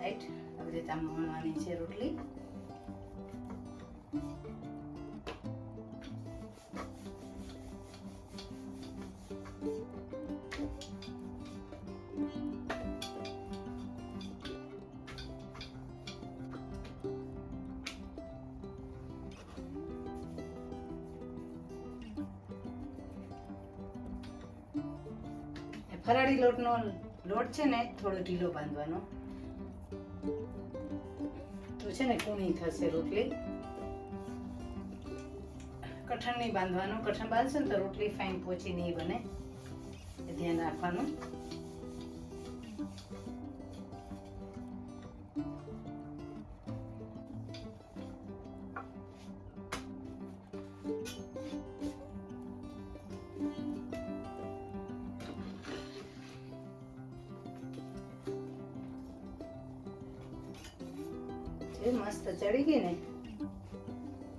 Right, આવી રીતે આમ વણવાની છે રોટલી. ફરાળી લોટનો લોટ છે ને થોડો ઢીલો બાંધવાનો, તો છે ને કૂણી થશે રોટલી. કઠણ નહીં બાંધવાનું, કઠણ બાંધશો ને તો રોટલી ફાઇન પોચી નહીં બને, એ ધ્યાન રાખવાનું. મસ્ત ચડી ગઈ ને